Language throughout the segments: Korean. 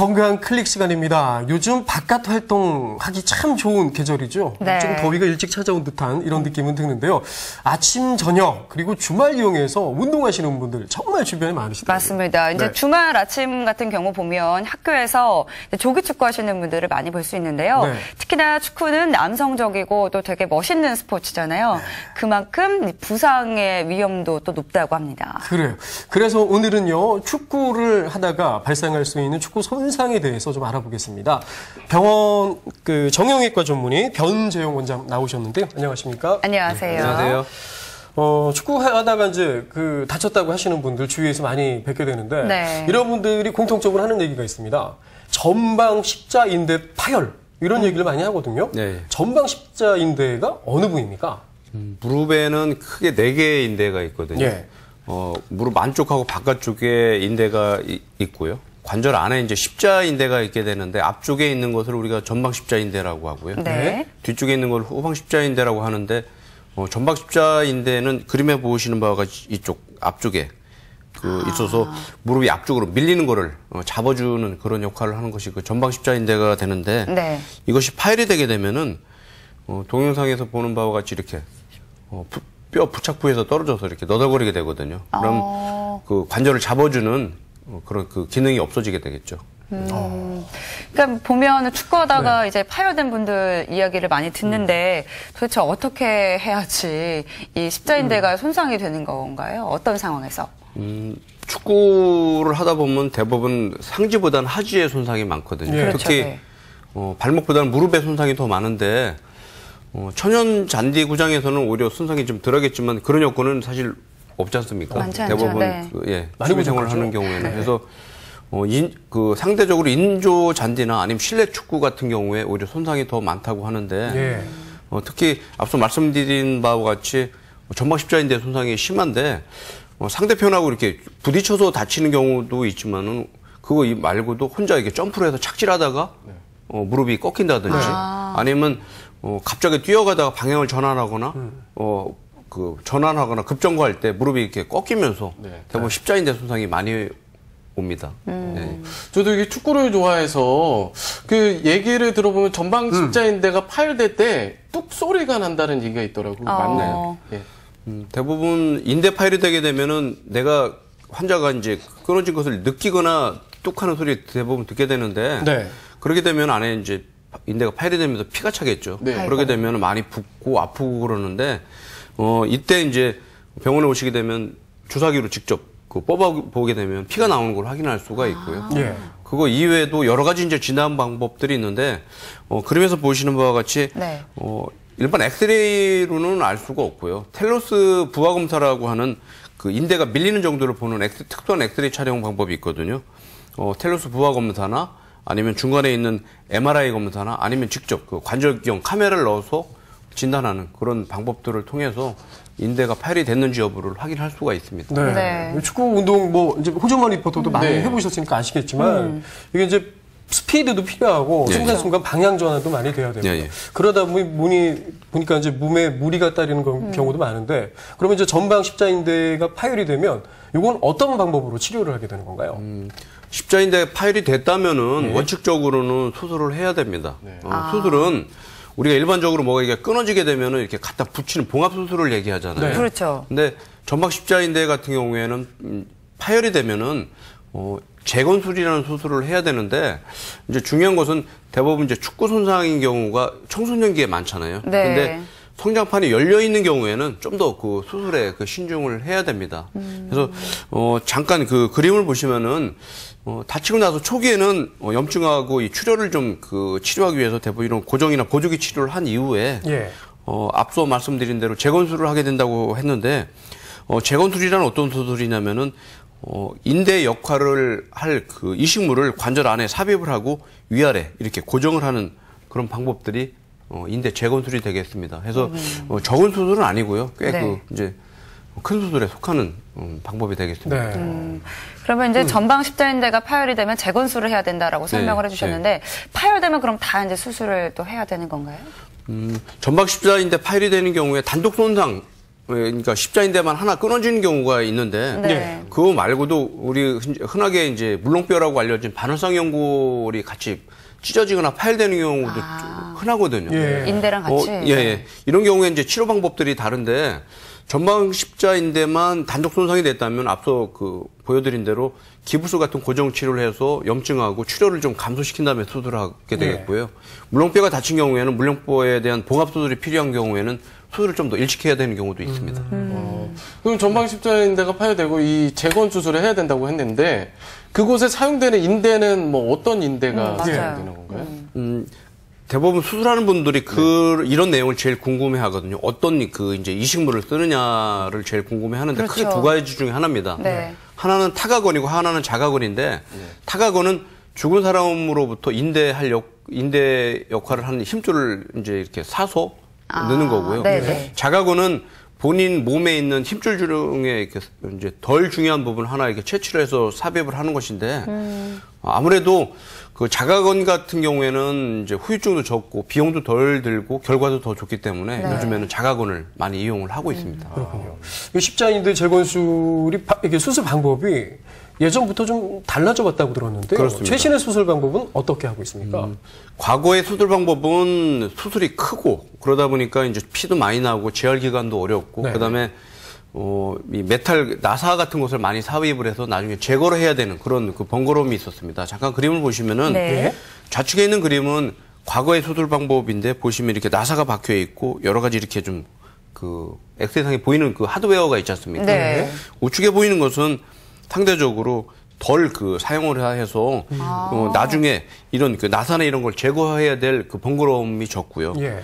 건강 클릭 시간입니다. 요즘 바깥 활동하기 참 좋은 계절이죠. 네. 좀 더위가 일찍 찾아온 듯한 이런 느낌은 드는데요. 아침, 저녁, 그리고 주말 이용해서 운동하시는 분들 정말 주변에 많으시더라고요. 맞습니다. 이제 네. 주말 아침 같은 경우 보면 학교에서 조기 축구 하시는 분들을 많이 볼 수 있는데요. 네. 특히나 축구는 남성적이고 또 되게 멋있는 스포츠잖아요. 네. 그만큼 부상의 위험도 또 높다고 합니다. 그래요. 그래서 오늘은요, 축구를 하다가 발생할 수 있는 축구 손상에 대해서 좀 알아보겠습니다. 병원 정형외과 전문의 변재용 원장 나오셨는데요. 안녕하십니까? 안녕하세요. 안녕하세요. 축구하다가 이제 다쳤다고 하시는 분들 주위에서 많이 뵙게 되는데, 네. 이런 분들이 공통적으로 하는 얘기가 있습니다. 전방 십자인대 파열, 이런 얘기를 많이 하거든요. 네. 전방 십자인대가 어느 부위입니까? 무릎에는 크게 4개의 인대가 있거든요. 예. 무릎 안쪽하고 바깥쪽에 인대가 있고요. 관절 안에 이제 십자인대가 있게 되는데 앞쪽에 있는 것을 우리가 전방 십자인대라고 하고요. 네. 뒤쪽에 있는 걸 후방 십자인대라고 하는데 전방 십자인대는 그림에 보시는 바와 같이 이쪽 앞쪽에 있어서 무릎이 앞쪽으로 밀리는 거를 잡아주는 그런 역할을 하는 것이 그 전방 십자인대가 되는데 네. 이것이 파열이 되게 되면은 동영상에서 보는 바와 같이 이렇게 뼈 부착부에서 떨어져서 이렇게 너덜거리게 되거든요. 그럼 그 관절을 잡아주는 그런 그 기능이 없어지게 되겠죠. 그러니까 보면 축구하다가 네. 이제 파열된 분들 이야기를 많이 듣는데 도대체 어떻게 해야지 이 십자인대가 손상이 되는 건가요? 어떤 상황에서? 축구를 하다 보면 대부분 상지보다는 하지의 손상이 많거든요. 예. 그렇죠, 특히 네. 발목보다는 무릎의 손상이 더 많은데 천연 잔디 구장에서는 오히려 손상이 좀 덜하겠지만 그런 여건은 사실 없지 않습니까? 많지 않죠. 대부분 네. 많이 취미 생활을 부족하죠. 하는 경우에는 네. 그래서 상대적으로 인조 잔디나 아니면 실내 축구 같은 경우에 오히려 손상이 더 많다고 하는데 예. 특히 앞서 말씀드린 바와 같이 전방 십자인대 손상이 심한데 상대편하고 이렇게 부딪혀서 다치는 경우도 있지만은 그거 말고도 혼자 이렇게 점프를 해서 착지하다가 무릎이 꺾인다든지 아니면 갑자기 뛰어가다가 방향을 전환하거나 전환하거나 급정거할 때 무릎이 이렇게 꺾이면서 대부분 십자인대 손상이 많이 옵니다. 네. 저도 이게 축구를 좋아해서 그 얘기를 들어보면 전방 십자인대가 파열될 때 뚝 소리가 난다는 얘기가 있더라고요. 맞나요? 예. 대부분 인대 파열이 되게 되면은 내가 환자가 이제 끊어진 것을 느끼거나 뚝 하는 소리 대부분 듣게 되는데 네. 그렇게 되면 안에 이제 인대가 파열이 되면서 피가 차겠죠. 네. 그렇게 되면 많이 붓고 아프고 그러는데 이때 이제 병원에 오시게 되면 주사기로 직접 뽑아보게 되면 피가 나오는 걸 확인할 수가 있고요. 예. 그거 이외에도 여러 가지 이제 진단 방법들이 있는데 그림에서 보시는 바와 같이 네. 일반 엑스레이로는 알 수가 없고요. 텔로스 부하 검사라고 하는 그 인대가 밀리는 정도를 보는 특수한 엑스레이 촬영 방법이 있거든요. 텔로스 부하 검사나 아니면 중간에 있는 MRI 검사나 아니면 직접 그 관절경 카메라를 넣어서 진단하는 그런 방법들을 통해서 인대가 파열이 됐는지 여부를 확인할 수가 있습니다. 네. 네. 축구 운동 이제 호주머니 리포터도 많이 네. 해보셨으니까 아시겠지만 이게 이제 스피드도 필요하고 예, 순간순간 방향 전환도 많이 돼야 됩니다. 예, 예. 그러다 보니까 이제 몸에 무리가 따르는 경우도 많은데 그러면 이제 전방 십자인대가 파열이 되면 이건 어떤 방법으로 치료를 하게 되는 건가요? 십자인대 파열이 됐다면은 원칙적으로는 수술을 해야 됩니다. 수술은 우리가 일반적으로 뭐가 이게 끊어지게 되면은 이렇게 갖다 붙이는 봉합 수술을 얘기하잖아요. 네. 그렇죠. 근데 전방 십자인대 같은 경우에는 파열이 되면은 재건술이라는 수술을 해야 되는데 이제 중요한 것은 대부분 이제 축구 손상인 경우가 청소년기에 많잖아요. 네. 근데 성장판이 열려 있는 경우에는 좀 더 그 수술에 신중을 해야 됩니다. 그래서 잠깐 그 그림을 보시면은 다치고 나서 초기에는 염증하고 이 출혈을 좀 치료하기 위해서 대부분 이런 고정이나 보조기 치료를 한 이후에 예. 앞서 말씀드린 대로 재건술을 하게 된다고 했는데 재건술이란 어떤 수술이냐면은 인대 역할을 할 그 이식물을 관절 안에 삽입을 하고 위아래 이렇게 고정을 하는 그런 방법들이 인대 재건술이 되겠습니다. 그래서 적은 수술은 아니고요. 꽤 네. 이제 큰 수술에 속하는 방법이 되겠습니다. 네. 그러면 이제 전방 십자인대가 파열이 되면 재건술을 해야 된다라고 설명을 해주셨는데 파열되면 그럼 다 이제 수술을 또 해야 되는 건가요? 전방 십자인대 파열이 되는 경우에 단독 손상 그러니까 십자인대만 하나 끊어지는 경우가 있는데 네. 그거 말고도 우리 흔하게 이제 물렁뼈라고 알려진 반월상 연골이 같이 찢어지거나 파열되는 경우도 흔하거든요. 예. 인대랑 같이. 예. 이런 경우에 이제 치료 방법들이 다른데 전방 십자인대만 단독 손상이 됐다면 앞서 그 보여드린 대로 기부스 같은 고정 치료를 해서 염증하고 출혈을 좀 감소시킨 다음에 수술을 하게 되겠고요. 물렁뼈가 다친 경우에는 물렁뼈에 대한 봉합 수술이 필요한 경우에는 수술을 좀 더 일찍 해야 되는 경우도 있습니다. 그럼 전방 십자인대가 파열되고 이 재건 수술을 해야 된다고 했는데 그곳에 사용되는 인대는 뭐 어떤 인대가 맞아요. 사용되는 건가요? 대부분 수술하는 분들이 이런 내용을 제일 궁금해 하거든요. 어떤 그 이제 이식물을 쓰느냐를 제일 궁금해 하는데 그렇죠. 크게 두 가지 중에 하나입니다. 네. 하나는 타각원이고 하나는 자각원인데 타각원은 죽은 사람으로부터 인대 역할을 하는 힘줄을 이제 이렇게 사서 넣는 거고요. 네네. 자각원은 본인 몸에 있는 힘줄 중에 이렇게 이제 덜 중요한 부분 하나 이렇게 채취를 해서 삽입을 하는 것인데 아무래도 그 자각원 같은 경우에는 이제 후유증도 적고 비용도 덜 들고 결과도 더 좋기 때문에 요즘에는 자각원을 많이 이용을 하고 있습니다. 그렇군요. 이 십자인대 재건술이 이게 수술 방법이 예전부터 좀 달라져 왔다고 들었는데 그렇습니다. 최신의 수술 방법은 어떻게 하고 있습니까? 과거의 수술 방법은 수술이 크고 그러다 보니까 이제 피도 많이 나고 재활 기간도 어렵고 네. 그다음에 이 메탈 나사 같은 것을 많이 삽입을 해서 나중에 제거를 해야 되는 그런 그 번거로움이 있었습니다. 잠깐 그림을 보시면은 네. 좌측에 있는 그림은 과거의 수술 방법인데 보시면 이렇게 나사가 박혀 있고 여러 가지 이렇게 좀 그 엑스레이상에 보이는 그 하드웨어가 있지 않습니까? 네. 우측에 보이는 것은 상대적으로 덜 그 사용을 해서 나중에 이런 그 나사나 이런 걸 제거해야 될 그 번거로움이 적고요. 예.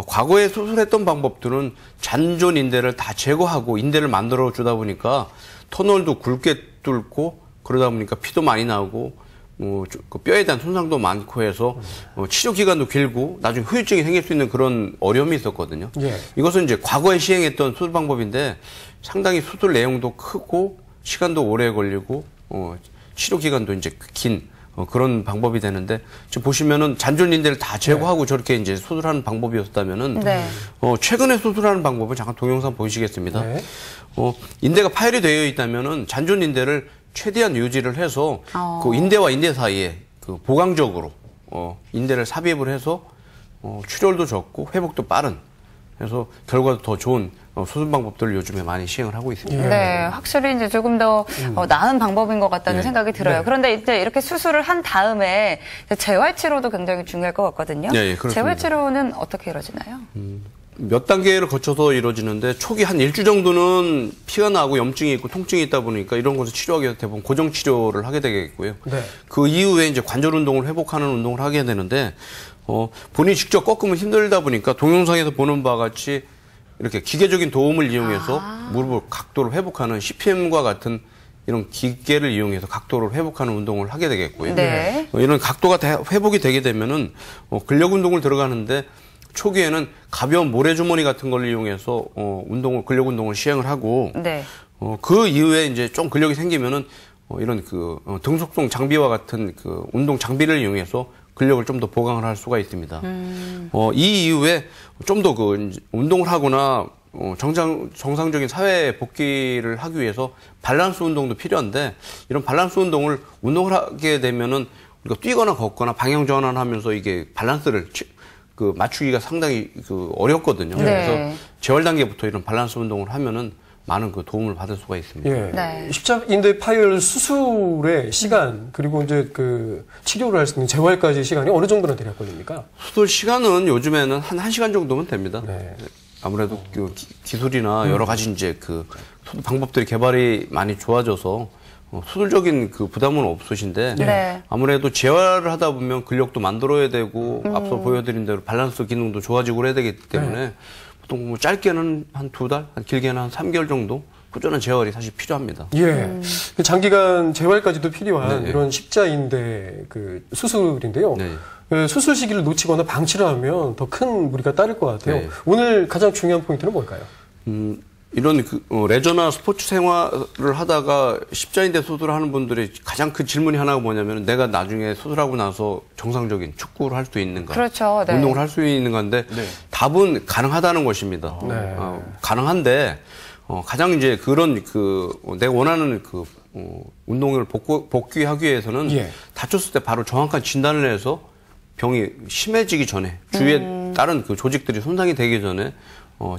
과거에 수술했던 방법들은 잔존 인대를 다 제거하고 인대를 만들어 주다 보니까 터널도 굵게 뚫고 그러다 보니까 피도 많이 나오고 그 뼈에 대한 손상도 많고 해서 치료 기간도 길고 나중에 후유증이 생길 수 있는 그런 어려움이 있었거든요. 예. 이것은 이제 과거에 시행했던 수술 방법인데 상당히 수술 내용도 크고 시간도 오래 걸리고 치료 기간도 이제 긴 그런 방법이 되는데 지금 보시면은 잔존 인대를 다 제거하고 저렇게 이제 수술하는 방법이었다면은 네. 최근에 수술하는 방법은 잠깐 동영상 보시겠습니다. 네. 인대가 파열이 되어 있다면은 잔존 인대를 최대한 유지를 해서 그 인대와 인대 사이에 그 보강적으로 인대를 삽입을 해서 출혈도 적고 회복도 빠른 그래서 결과도 더 좋은 수술 방법들을 요즘에 많이 시행을 하고 있습니다. 네, 확실히 이제 조금 더 나은 방법인 것 같다는 네. 생각이 들어요. 네. 그런데 이제 이렇게 수술을 한 다음에 이제 재활 치료도 굉장히 중요할 것 같거든요. 예, 예, 그렇습니다. 재활 치료는 어떻게 이루어지나요? 몇 단계를 거쳐서 이루어지는데 초기 한 일주 정도는 피가 나고 염증이 있고 통증이 있다 보니까 이런 것을 치료하기 위해서 대부분 고정 치료를 하게 되겠고요. 네. 그 이후에 이제 관절 운동을 회복하는 운동을 하게 되는데 본인이 직접 꺾으면 힘들다 보니까 동영상에서 보는 바와 같이 이렇게 기계적인 도움을 이용해서 무릎을 각도를 회복하는 CPM과 같은 이런 기계를 이용해서 각도를 회복하는 운동을 하게 되겠고요. 네. 이런 각도가 회복이 되게 되면은 근력 운동을 들어가는데 초기에는 가벼운 모래주머니 같은 걸 이용해서 근력 운동을 시행을 하고 네. 그 이후에 이제 좀 근력이 생기면은 이런 그 등속성 장비와 같은 그 운동 장비를 이용해서 근력을 좀 더 보강을 할 수가 있습니다. 이 이후에 좀 더 그 운동을 하거나 정상적인 사회 복귀를 하기 위해서 밸런스 운동도 필요한데 이런 밸런스 운동을 하게 되면은 우리가 뛰거나 걷거나 방향 전환하면서 이게 밸런스를 맞추기가 상당히 어렵거든요. 네. 그래서 재활 단계부터 이런 밸런스 운동을 하면은 많은 그 도움을 받을 수가 있습니다. 예. 네. 십자인대 파열 수술의 시간 그리고 이제 그 치료를 할 수 있는 재활까지 시간이 어느 정도나 대략 걸립니까? 수술 시간은 요즘에는 한 1시간 정도면 됩니다. 네. 아무래도 그 기술이나 여러 가지 이제 그 수술 방법들이 개발이 많이 좋아져서 수술적인 그 부담은 없으신데 네. 아무래도 재활을 하다 보면 근력도 만들어야 되고 앞서 보여드린 대로 밸런스 기능도 좋아지고 그래야 되기 때문에 보통 뭐 짧게는 한 2달, 길게는 한 3개월 정도 꾸준한 재활이 사실 필요합니다. 예. 장기간 재활까지도 필요한 네. 이런 십자인대 그 수술인데요. 네. 수술 시기를 놓치거나 방치를 하면 더 큰 무리가 따를 것 같아요. 네. 오늘 가장 중요한 포인트는 뭘까요? 이런 레저나 스포츠 생활을 하다가 십자인대 수술을 하는 분들의 가장 큰 질문이 하나가 뭐냐면 내가 나중에 수술하고 나서 정상적인 축구를 할 수 있는가, 그렇죠. 네. 운동을 할 수 있는 건데 네. 답은 가능하다는 것입니다. 네. 가능한데 가장 이제 그런 내가 원하는 운동을 복귀하기 위해서는 예. 다쳤을 때 바로 정확한 진단을 해서 병이 심해지기 전에 주위에 다른 그 조직들이 손상이 되기 전에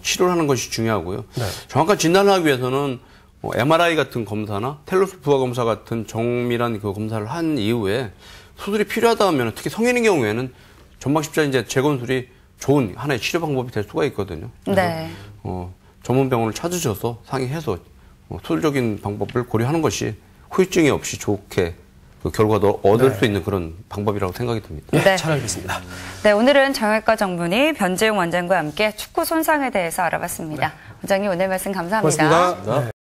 치료를 하는 것이 중요하고요. 네. 정확한 진단을 하기 위해서는 MRI 같은 검사나 텔로스 부하 검사 같은 정밀한 그 검사를 한 이후에 수술이 필요하다 하면 특히 성인의 경우에는 전방십자인대 재건술이 좋은 하나의 치료 방법이 될 수가 있거든요. 그래서 네. 전문 병원을 찾으셔서 상의해서 수술적인 방법을 고려하는 것이 후유증이 없이 좋게 그 결과도 얻을 수 있는 그런 방법이라고 생각이 듭니다. 예, 네. 잘 알겠습니다. 네, 오늘은 정형외과 전문의 변재용 원장과 함께 축구 손상에 대해서 알아봤습니다. 원장님 오늘 말씀 감사합니다. 고맙습니다. 네.